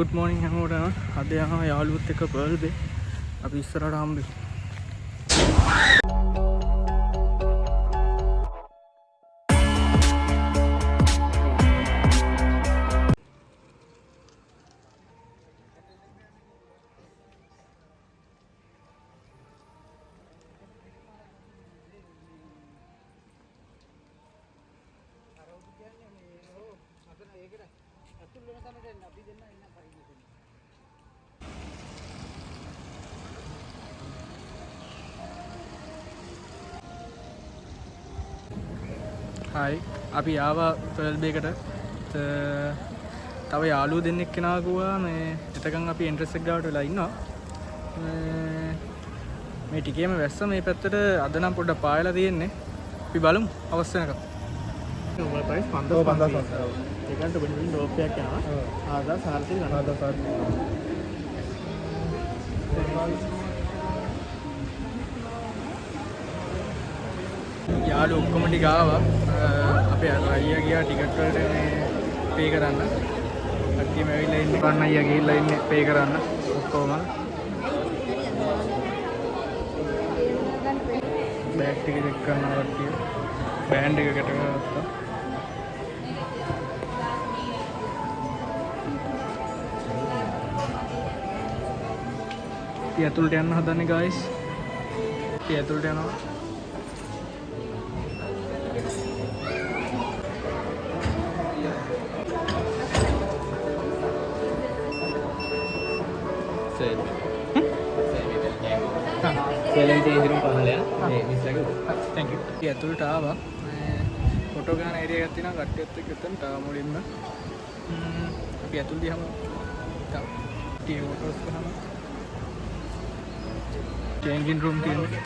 Good morning හැමෝටම. අද යනවා යාළුවොත් එක්ක පර්ල් බේ. අපි ඉස්සරහට හම්බෙමු. හයි අපි ආවා පර්ල් බේකට. තව යාළුවෝ දෙන්නෙක් කෙනා ගුවා මේ එතකන් අපි එන්ට්‍රස් එක ගාවට වෙලා ඉන්නවා. මේ ටිකේම වැස්ස මේ පැත්තට අද නම් පොඩ්ඩක් පායලා තියෙන්නේ. අපි බලමු අවස් වෙනකම්. මොකද ප්‍රයිස් 5500. ඒකට බෙන්ඩින් ඩ්‍රොප් එකක් යනවා. ආදා සාර්ථක ගන්න. ආදා සාර්ථක. යාළු ඔක්කොම ටික ආවා. අපේ අයියා ගියා ටිකට් වලට පේ කරන්න. කට්ටියම ඇවිල්ලා ඉන්නේ. ගන්න අයියා ගිහිල්ලා ඉන්නේ පේ කරන්න. ඔක්කොම. බෑග් ටික චෙක් කරනවා කට්ටිය. බෑන්ඩ් එකකට ගත්තා. අපි ඇතුළට යන්න හදන්නේ guys. අපි ඇතුළට යනවා. Thank you. ඇතුළට ආවා. ෆොටෝ ගන්න ඒරියා එකක් තියෙනවා කට්ටියත් එක්ක එතනට මුලින්ම. අපි ඇතුළට ගියාම ටී ෆොටෝස් කරනවා. changing room තියෙනවා.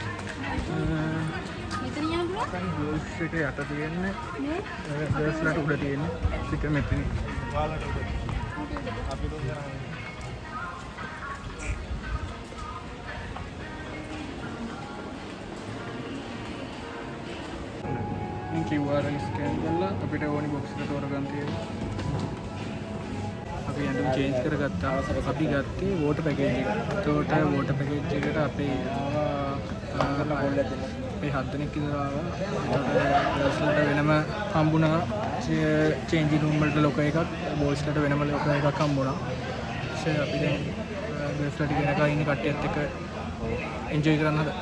මෙතන යන්න පුළුවන්. girls එක යට තියෙන්නේ. girls ලාට උඩ තියෙන්නේ. පිට මෙතන. ඔයාලට උඩ. අපි දුන්න QR ස්කෑන් කරලා අපිට ඕනි බොක්ස් එක තෝරගන්න තියෙනවා. අපි ඇඳුම් චේන්ජ් කරගත්තා. අපි ගත්තේ වෝටර් පැකේජ් එක. ඒකට වෝටර් පැකේජ් එකට අපේ අපේ 7 දෙනෙක් ඉඳලා ආවා. ඒකට වෙනම හම්බුණා චේන්ජින් රූම් වලට ලොක එකක්, බෝයිස්ලට වෙනම ලොක එකක් හම්බුණා. ඒ අපි දැන් ගර්ල්ස්ලට ගෙනකා ඉන්නේ කට්ටියත් එක්ක එන්ජොයි කරන්න හදා.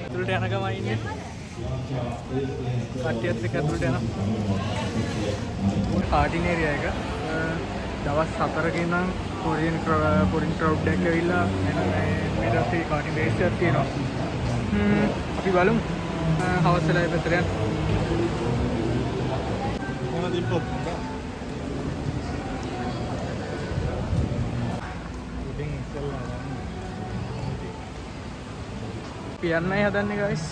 ඒකට යන ගමන් ඉන්නේ කට්ටියත් එක්ක ඇතුළට යනවා. පාටින් ඒරියා එක. දවස් 4ක ඉඳන් කොරියන් ක්‍රවුඩ් එකක් ඇවිල්ලා මේ රටේ පාටින් බේස් එකක් තියෙනවා. අපි බලමු. හවස් වෙලා පැත්තට යන්න. මොනවද ඉපොත්? උඩින් ඉස්සෙල්ලා අපි යන්නයි හදන්නේ guys.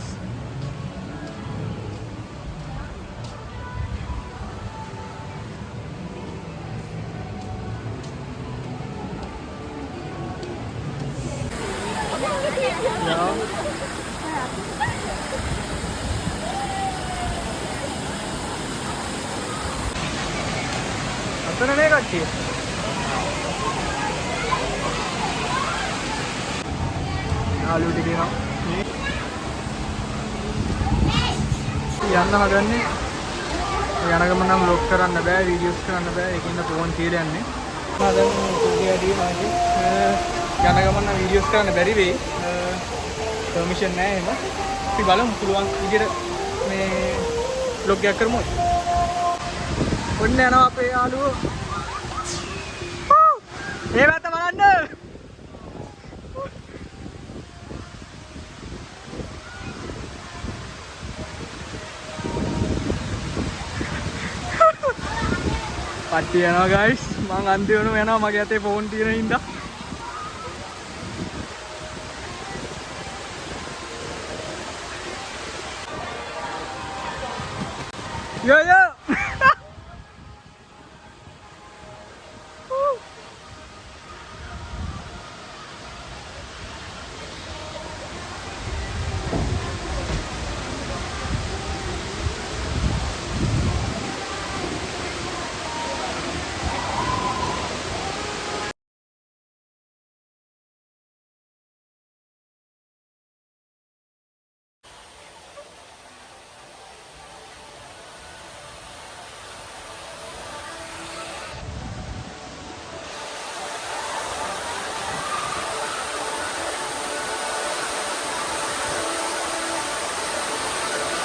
අතන නේ කට්ටිය. යාළුවෝ ටික එනවා. යන්න හදන්නේ. යන ගමන් නම් vlog කරන්න බෑ, වීඩියෝස් කරන්න බෑ. ඒකින්ද ෆෝන් තියලා යන්නේ. හදන්නේ කුඩි ඇඩි මාගේ. යන ගමන් නම් වීඩියෝස් කරන්න බැරි වෙයි. පර්මිෂන් නැහැ එහෙම. අපි බලමු පුළුවන් විදිහට මේ vlog එකක් කරමු. ඔන්න යනවා අපේ යාළුවෝ. මේ පැත්ත බලන්න. පට්ටි යනවා guys. මං අන්තිමටම යනවා මගේ අතේ ෆෝන් තියෙන හින්දා. Yo yo.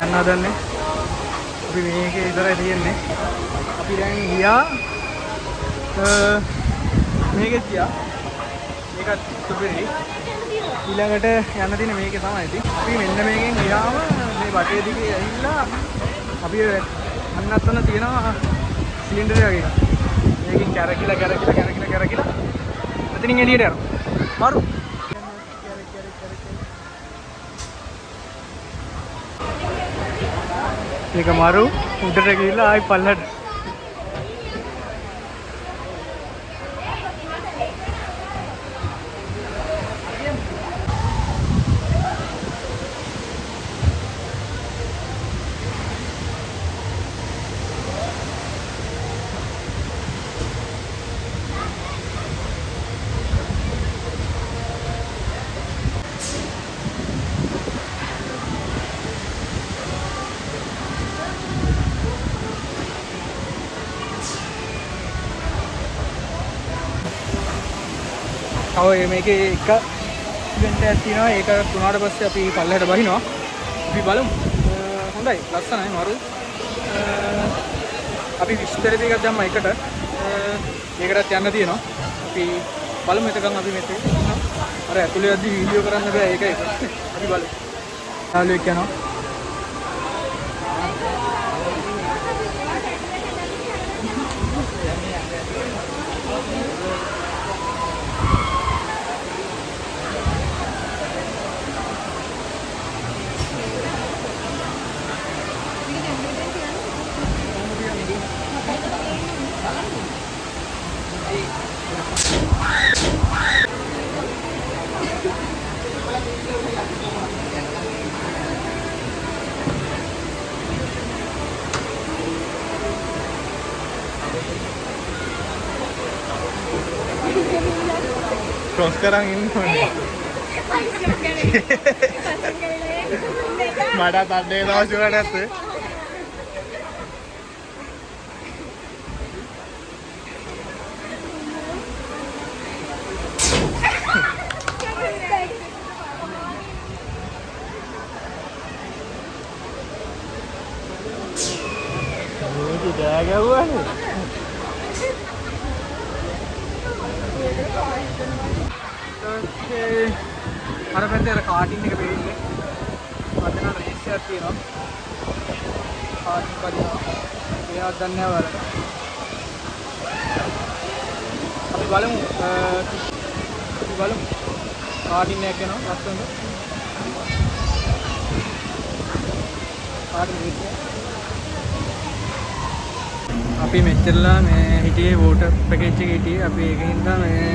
යන්න හදන්නේ. අපි මේකේ ඉතරයි තියෙන්නේ. අපි දැන් ගියා මේකෙත් ගියා. මේකත් සුපිරි. ඊළඟට යන්න තියෙන මේකේ තමයි ඉතින්. අපි මෙන්න මේකෙන් ගියාම මේ වටේ දිගේ ඇවිල්ලා අපි අන්නත්තන තියෙනවා සිලින්ඩර් එකක්. මේකෙන් කැරකිලා එතනින් එළියට යනවා. මාරු. මේක මාරු උඩට ගිහිල්ලා ආයි පල්ලට. ඔය මේකේ එක ඉවෙන්ට් එකක් තියෙනවා. ඒක තුනාට පස්සේ අපි පල්ලෙහාට බහිනවා. අපි බලමු. හොඳයි. ලස්සනයි මාරු. අපි විස්තර ටිකක් දැම්ම එකට. ඒකටත් යන්න තියෙනවා. අපි බලමු එතකන් අපි මෙතේ ඉන්නවා. අර ඇතුලේ යද්දි වීඩියෝ කරන්න බෑ ඒකයි. අපි බලමු. යාළුවෙක් යනවා. ක්‍රොස් කරන් ඉන්නෝනේ. මට තඩේ දවසුවට නැත්තේ. මේක ගෑගවුවානේ. අර පැත්තේ අර කාටින් එක පෙරෙන්නේ. අදන රේස් එකක් තියෙනවා. කාටින් පදිනවා. ඒවත් දන්නේ නැහැ වල. අපි බලමු. කාටින් එකක් යනවා ලස්සනට. කාටින් රේස් එක. අපි මෙච්චරලා මේ හිටියේ වෝටර් පැකේජ් එකේ හිටියේ. අපි ඒකින්ද මේ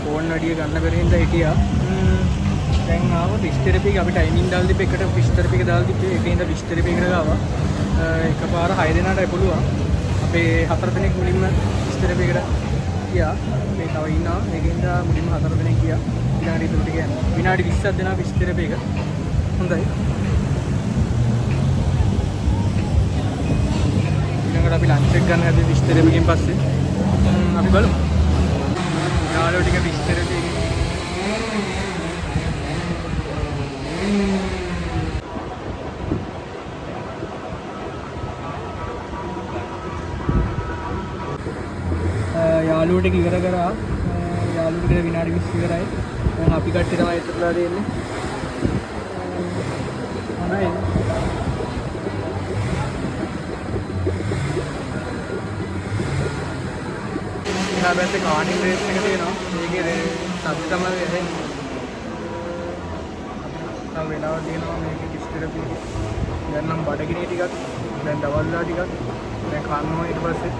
ෆෝන් වැඩිය ගන්න බැරි හින්දා හිටියා. දැන් ආව විස්තරපි අපි ටයිමින් දාලා දීප එකට විස්තරපි එක දාලා දීපේ ඒකින්ද විස්තරපි එකට ගාවා. එකපාර 6 දෙනාට පුළුවන්. අපේ 4 දෙනෙක් මුලින්ම විස්තරපි එකට ගියා. මේ තව ඉන්නවා. ඒකින්ද මුලින්ම 4 දෙනෙක් ගියා. ඊළඟට ඉතුරු ටික යනවා. විනාඩි 20ක් දෙනා විස්තරපි එක. හොඳයි. ඊළඟට අපි ලන්ච් එක ගන්න හැදුවේ විස්තරපි එකෙන් පස්සේ. අපි බලමු. යාළුවෝ ටික විස්තරපි එකෙන් යාළුවෝ ටික ඉවර කරා. යාළුවෝ ටික විනාඩි 20 ඉවරයි. දැන් අපි කට්ටිය තමයි ඉතුරුලා දෙන්නේ. අනයි. ඉස්සරහට කාටින් රේස් එක තියෙනවා. මේකේ සබ් තමයි එන්නේ. තව වෙලාවක් තියෙනවා මේකේ විස්තරපි. දැන් නම් බඩගිනි ටිකක් දැන් දවල්ලා ටිකක් දැන් කන්නවා. ඊට පස්සේ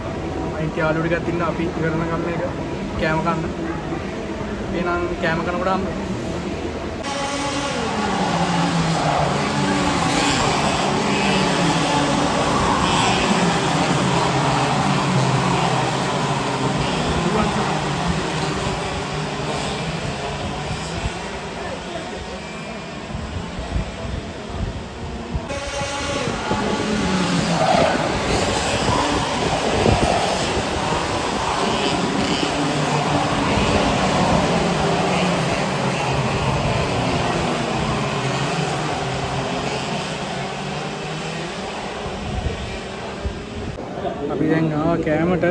අයිති යාළුවෝ ටිකක් ඉන්න අපි ඉවරන ගන්න එක කෑම කන්න. එහෙනම් කෑම කනකොට හම්බ ආවා කෑමට.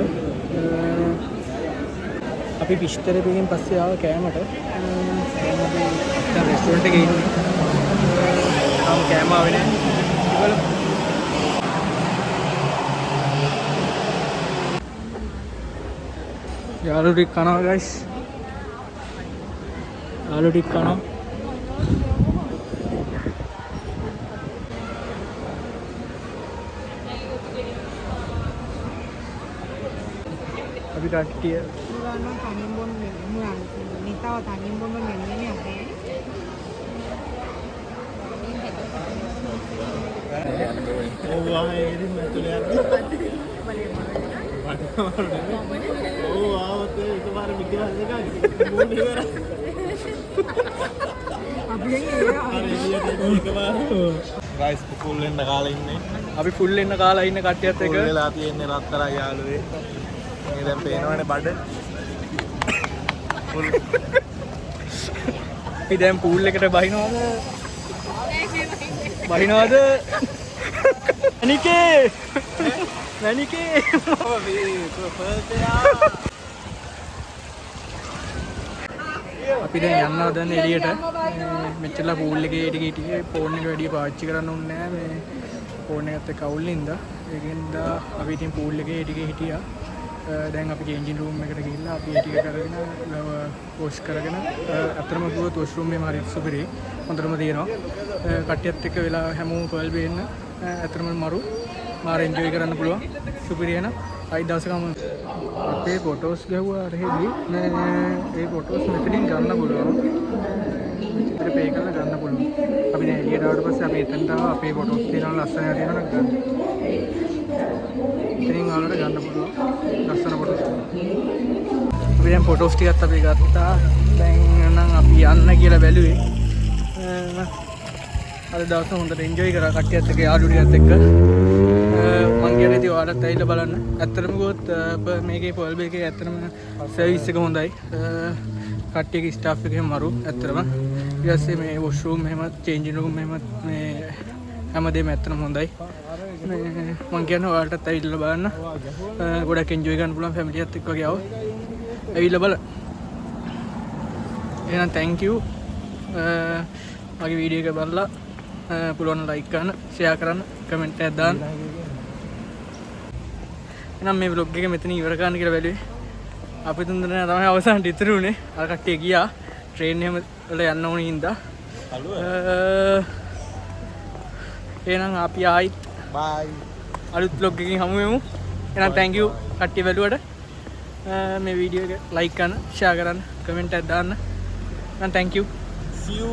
අපි පිස්තර පිටින් පස්සේ ආවා කෑමට. දැන් රෙස්ටෝරන්ට් එකේ ඉන්නේ. කෑම ආවේ නැහැ. යාළු ටික කනවා guys. යාළු ටික කනවා. අපි කට්ටිය Nó thằng em bôn mình là mình tao thằng em bôn mình như này bé. Guys, full in the gala in අපි ෆුල් ඉන්න කාලා ඉන්න කට්ටියත් එක වෙලා තියෙන්නේ රත්තරන් යාළුවේ. මේ දැන් පේනවනේ බඩ. full අපි දැන් පූල් එකට බහිනවද? බහිනවද? මැනිකේ! මැනිකේ! අපි දැන් යනවා දැන් එළියට. මෙච්චරලා පූල් එකේ ටික හිටියේ ෆෝන් එක වැඩි පාවිච්චි කරන්න ඕනේ නැහැ. මේ ෆෝන් එකත් එක්ක අවුල් ඉඳලා ඒකෙන්ද අපි ඉතින් පූල් එකේ ටික හිටියා. දැන් අපි චේන්ජින් රූම් එකට ගිහිල්ලා අපි ටික කරගෙන වොෂ් කරගෙන අතරම ගිහුවොත් වොෂ් රූම් එකම හරියට සුපිරි හොඳටම තියෙනවා. කට්ටියත් එක්ක වෙලා හැමෝම පර්ල් බේන්න අතරම මරු මාර එන්ජොයි කරන්න පුළුවන්. සුපිරි එන අයි දවසකම අපේ ෆොටෝස් ගැහුවා රෙහිදී මේ ෆොටෝස් මෙතනින් ගන්න පුළුවන්. ඉතින් පේ කරලා ගන්න පුළුවන්. අපි දැන් එළියට ආවට පස්සේ අපි එතනට ආවා. අපේ ෆොටෝස් තියෙනවා ලස්සන තියෙනවා නම් ගන්න. ඉතින් ආවලට ගන්න පුළුවන්. ලස්සන ෆොටෝස්. අපි දැන් ෆොටෝස් ටිකත් අපි ගත්තා. දැන් නම් අපි යන්න කියලා බැලුවේ. අද දවස් හොඳට එන්ජොයි කරා කට්ටියත් එක්ක යාළුවෝ ටිකත් එක්ක. මං කියන්නේ ඉතින් ඔයාලත් ඇවිල්ලා බලන්න. ඇත්තටම ගොත් මේකේ පර්ල් බේ එකේ ඇත්තටම සර්විස් එක හොඳයි. කට්ටියගේ ස්ටාෆ් එක එහෙම මරු ඇත්තටම. ඊට පස්සේ මේ වොෂ් රූම් එහෙම චේන්ජින් රූම් එහෙම මේ හැමදේම ඇත්තටම හොඳයි. මං කියන්නේ ඔයාලටත් ඇවිල්ලා බලන්න. ගොඩක් එන්ජොයි කරන්න පුළුවන් ෆැමිලියත් එක්ක වගේ આવොත්. ඇවිල්ලා බලන්න. එහෙනම් thank you. මගේ වීඩියෝ එක බලලා පුළුවන් ලයික් කරන්න, ෂෙයා කරන්න, කමෙන්ට් එකක් දාන්න. එහෙනම් මේ vlog එක මෙතන ඉවර කරන්න කියලා බැලුවේ. අපි තුන් දෙනා තමයි අවසානට ඉතුරු වුණේ. අර කට්ටිය ගියා. ට්‍රේන් එහෙම වල යන්න ඕනේ හින්දා. එහෙනම් අපි ආයිත් bye අලුත් vlog එකකින් හමු වෙමු. එහෙනම් thank you කට්ටිය බැලුවට. මේ වීඩියෝ එක ලයික් කරන්න, ෂෙයා කරන්න, කමෙන්ට් එකක් දාන්න. එහෙනම් thank you. see you